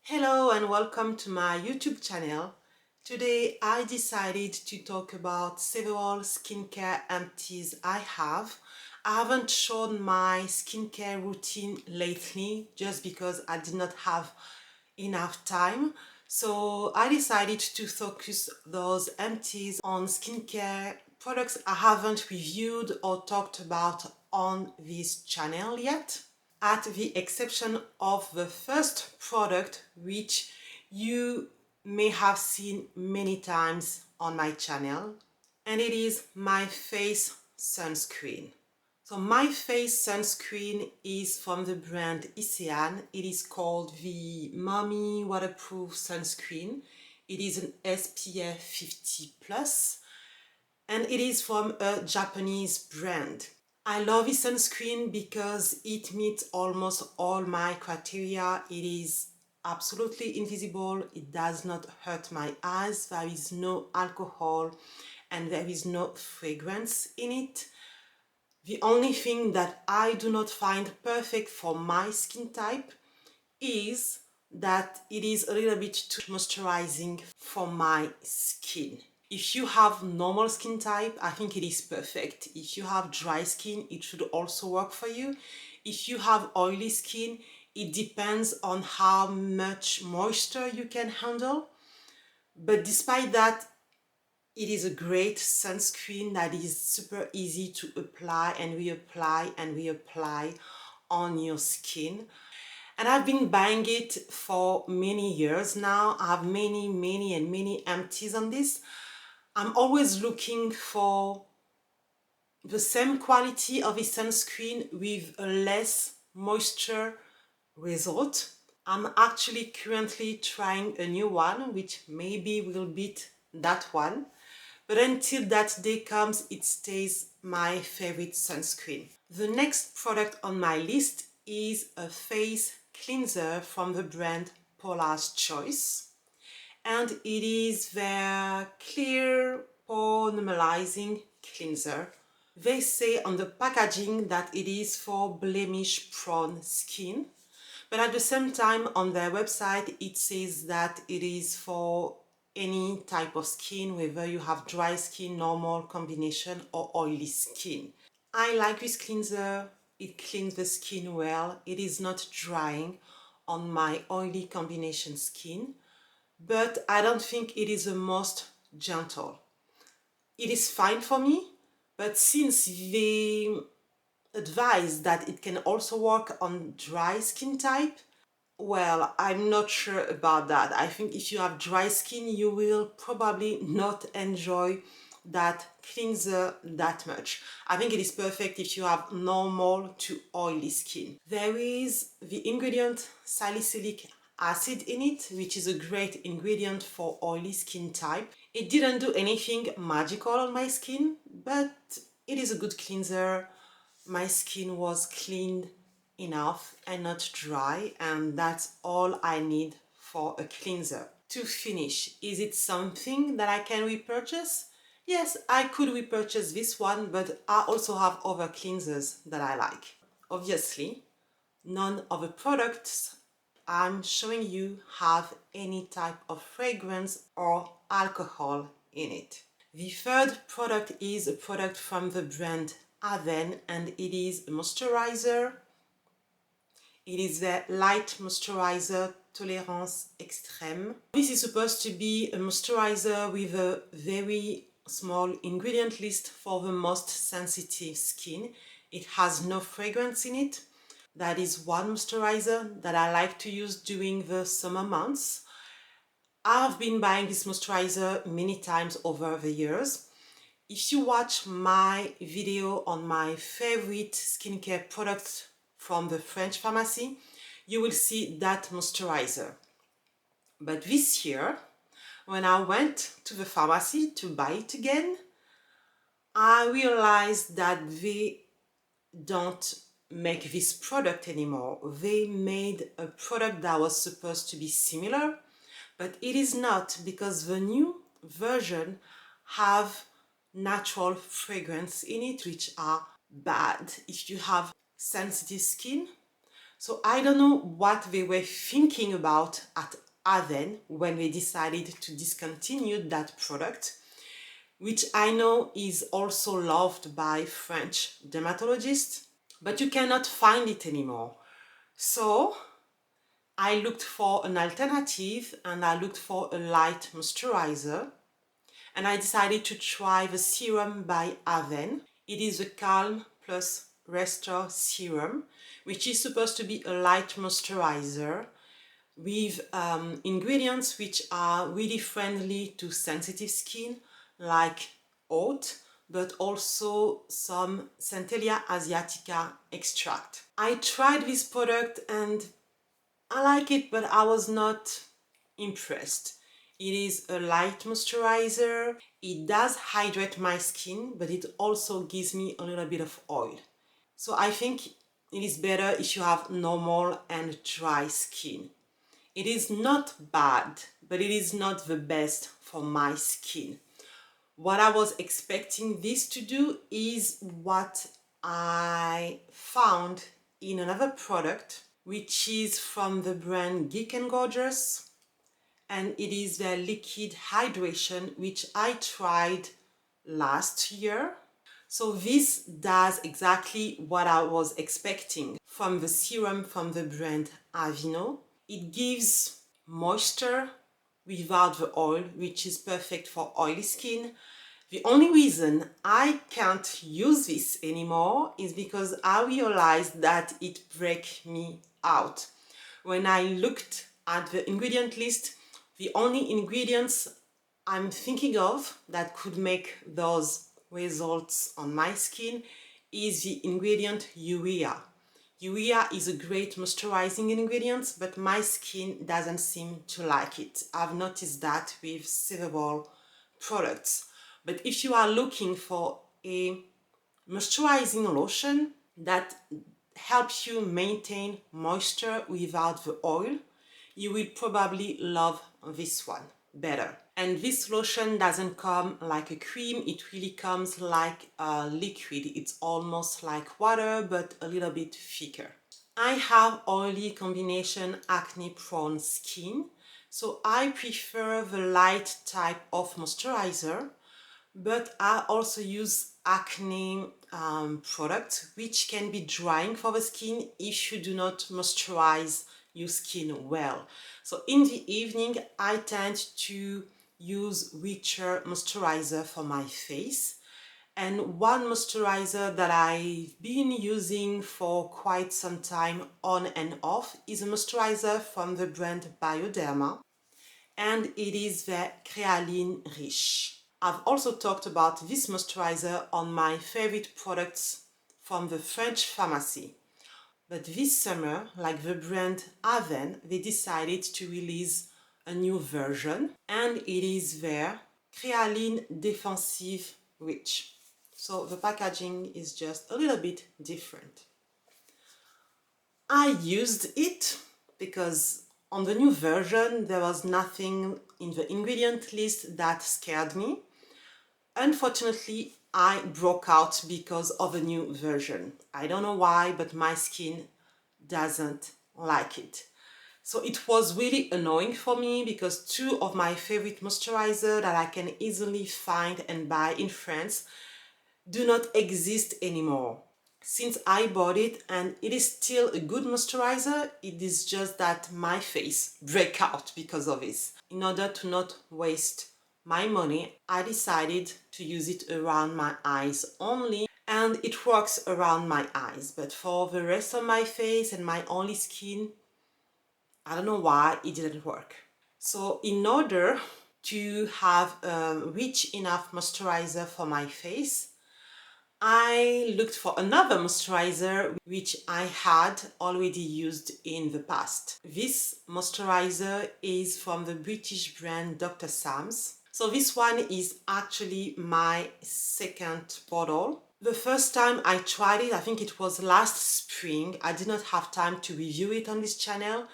Hello and welcome to my YouTube channel. Today I decided to talk about several skincare empties I have. I haven't shown my skincare routine lately just because I did not have enough time. So I decided to focus those empties on skincare products I haven't reviewed or talked about on this channel yet, at the exception of the first product, which you may have seen many times on my channel, and it is my face sunscreen. So my face sunscreen is from the brand Isehan. It is called the Mommy Waterproof Sunscreen. It is an SPF 50 plus, and it is from a Japanese brand. I love this sunscreen because it meets almost all my criteria. It is absolutely invisible, it does not hurt my eyes, there is no alcohol and there is no fragrance in it. The only thing that I do not find perfect for my skin type is that it is a little bit too moisturizing for my skin. If you have normal skin type, I think it is perfect. If you have dry skin, it should also work for you. If you have oily skin, it depends on how much moisture you can handle. But despite that, it is a great sunscreen that is super easy to apply and reapply and reapply on your skin. And I've been buying it for many years now. I have many empties on this. I'm always looking for the same quality of a sunscreen with a less moisture result. I'm actually currently trying a new one, which maybe will beat that one. But until that day comes, it stays my favorite sunscreen. The next product on my list is a face cleanser from the brand Paula's Choice. And it is their clear pore normalizing cleanser. They say on the packaging that it is for blemish prone skin, but at the same time on their website it says that it is for any type of skin, whether you have dry skin, normal, combination or oily skin. I like this cleanser. It cleans the skin well. It is not drying on my oily combination skin, but I don't think it is the most gentle. It is fine for me, but since they advise that it can also work on dry skin type, well, I'm not sure about that. I think if you have dry skin, you will probably not enjoy that cleanser that much. I think it is perfect if you have normal to oily skin. There is the ingredient salicylic acid in it, which is a great ingredient for oily skin type. It didn't do anything magical on my skin, but it is a good cleanser. My skin was cleaned enough and not dry, and that's all I need for a cleanser. To finish, is it something that I can repurchase? Yes, I could repurchase this one, but I also have other cleansers that I like. Obviously, none of the products I'm showing you have any type of fragrance or alcohol in it. The third product is a product from the brand Aveeno, and it is a moisturizer. It is the Light Moisturizer Tolérance Extrême. This is supposed to be a moisturizer with a very small ingredient list for the most sensitive skin. It has no fragrance in it. That is one moisturizer that I like to use during the summer months. I've been buying this moisturizer many times over the years. If you watch my video on my favorite skincare products from the French pharmacy, you will see that moisturizer. But this year, when I went to the pharmacy to buy it again, I realized that they don't make this product anymore. They made a product that was supposed to be similar, but it is not, because the new version have natural fragrance in it, which are bad if you have sensitive skin. So I don't know what they were thinking about at Aveeno when they decided to discontinue that product, which I know is also loved by French dermatologists, but you cannot find it anymore. So I looked for an alternative and I looked for a light moisturizer, and I decided to try the Serum by Aveeno. It is a Calm plus Restore Serum, which is supposed to be a light moisturizer with ingredients which are really friendly to sensitive skin, like oat, but also some Centellia asiatica extract. I tried this product and I like it, but I was not impressed. It is a light moisturizer. It does hydrate my skin, but it also gives me a little bit of oil. So I think it is better if you have normal and dry skin. It is not bad, but it is not the best for my skin. What I was expecting this to do is what I found in another product, which is from the brand Geek and Gorgeous, and it is their liquid hydration, which I tried last year. So this does exactly what I was expecting from the serum from the brand Aveeno. It gives moisture without the oil, which is perfect for oily skin. The only reason I can't use this anymore is because I realized that it breaks me out. When I looked at the ingredient list, the only ingredients I'm thinking of that could make those results on my skin is the ingredient urea. Urea is a great moisturizing ingredient, but my skin doesn't seem to like it. I've noticed that with several products. But if you are looking for a moisturizing lotion that helps you maintain moisture without the oil, you will probably love this one better. And this lotion doesn't come like a cream, it really comes like a liquid. It's almost like water, but a little bit thicker. I have oily combination acne prone skin, so I prefer the light type of moisturizer, but I also use acne products which can be drying for the skin if you do not moisturize your skin well. So in the evening I tend to use richer moisturizer for my face, and one moisturizer that I've been using for quite some time on and off is a moisturizer from the brand Bioderma, and it is the Crealine Riche. I've also talked about this moisturizer on my favorite products from the French pharmacy. But this summer, like the brand Aveeno, they decided to release a new version, and it is their Crealine Defensive Rich. So the packaging is just a little bit different. I used it because on the new version there was nothing in the ingredient list that scared me. Unfortunately, I broke out because of the new version. I don't know why, but my skin doesn't like it. So it was really annoying for me because two of my favorite moisturizer that I can easily find and buy in France do not exist anymore. Since I bought it, and it is still a good moisturizer, it is just that my face break out because of this. In order to not waste my money, I decided to use it around my eyes only, and it works around my eyes, but for the rest of my face and my oily skin, I don't know why it didn't work. So in order to have a rich enough moisturizer for my face, I looked for another moisturizer which I had already used in the past. This moisturizer is from the British brand Dr. Sam's. So this one is actually my second bottle. The first time I tried it, I think it was last spring. I did not have time to review it on this channel.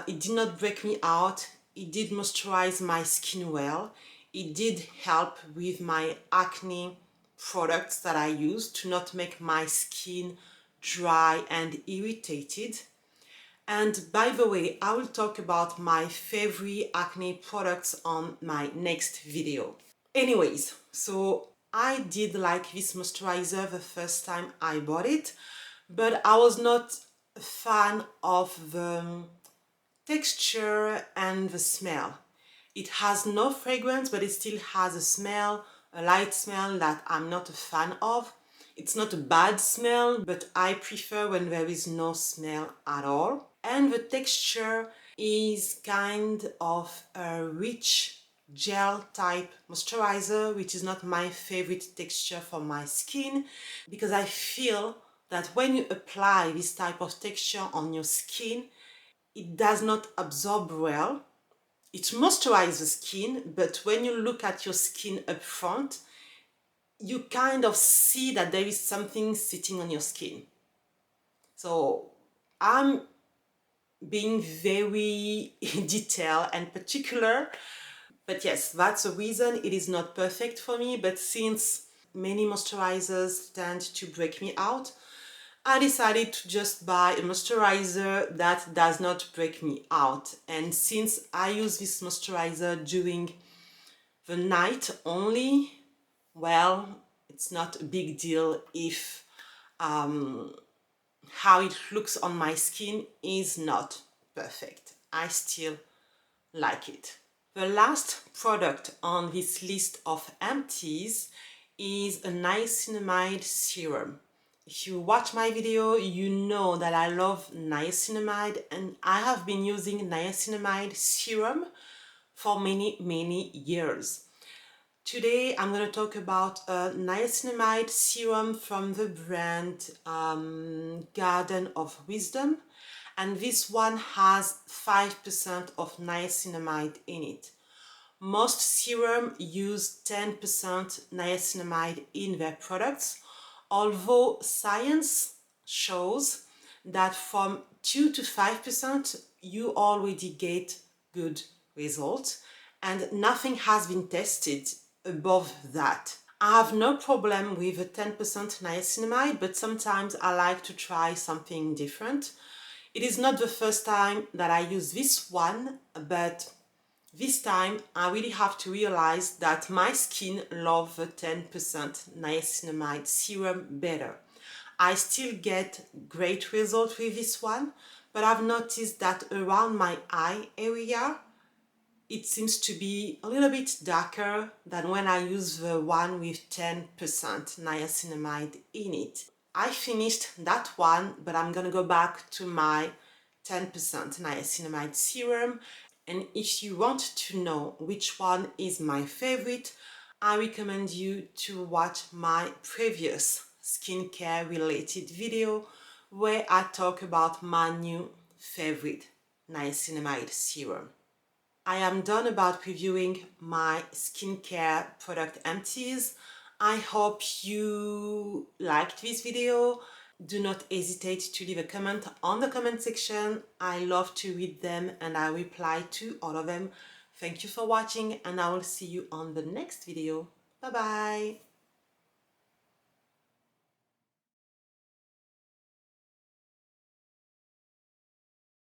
It did not break me out. It did moisturize my skin well. It did help with my acne products that I use to not make my skin dry and irritated. And by the way, I will talk about my favorite acne products on my next video. Anyways, so I did like this moisturizer the first time I bought it, but I was not a fan of the texture and the smell. It has no fragrance, but it still has a smell, a light smell that I'm not a fan of. It's not a bad smell, but I prefer when there is no smell at all. And the texture is kind of a rich gel type moisturizer, which is not my favorite texture for my skin, because I feel that when you apply this type of texture on your skin, it does not absorb well. It moisturizes the skin, but when you look at your skin up front, you kind of see that there is something sitting on your skin. So I'm being very detailed and particular, but yes, that's the reason it is not perfect for me. But since many moisturizers tend to break me out, I decided to just buy a moisturizer that does not break me out. And since I use this moisturizer during the night only, well, it's not a big deal if how it looks on my skin is not perfect. I still like it. The last product on this list of empties is a niacinamide serum. If you watch my video, you know that I love niacinamide, and I have been using niacinamide serum for many years. Today I'm going to talk about a niacinamide serum from the brand Garden of Wisdom, and this one has 5% of niacinamide in it. Most serum use 10% niacinamide in their products, although science shows that from 2 to 5% you already get good results, and nothing has been tested above that. I have no problem with a 10% niacinamide, but sometimes I like to try something different. It is not the first time that I use this one, but this time I really have to realize that my skin loves the 10% niacinamide serum better. I still get great results with this one, but I've noticed that around my eye area, it seems to be a little bit darker than when I use the one with 10% niacinamide in it. I finished that one, but I'm gonna go back to my 10% niacinamide serum. And if you want to know which one is my favorite, I recommend you to watch my previous skincare related video where I talk about my new favorite niacinamide serum. I am done about reviewing my skincare product empties. I hope you liked this video. Do not hesitate to leave a comment on the comment section. I love to read them and I reply to all of them. Thank you for watching, and I will see you on the next video. Bye bye.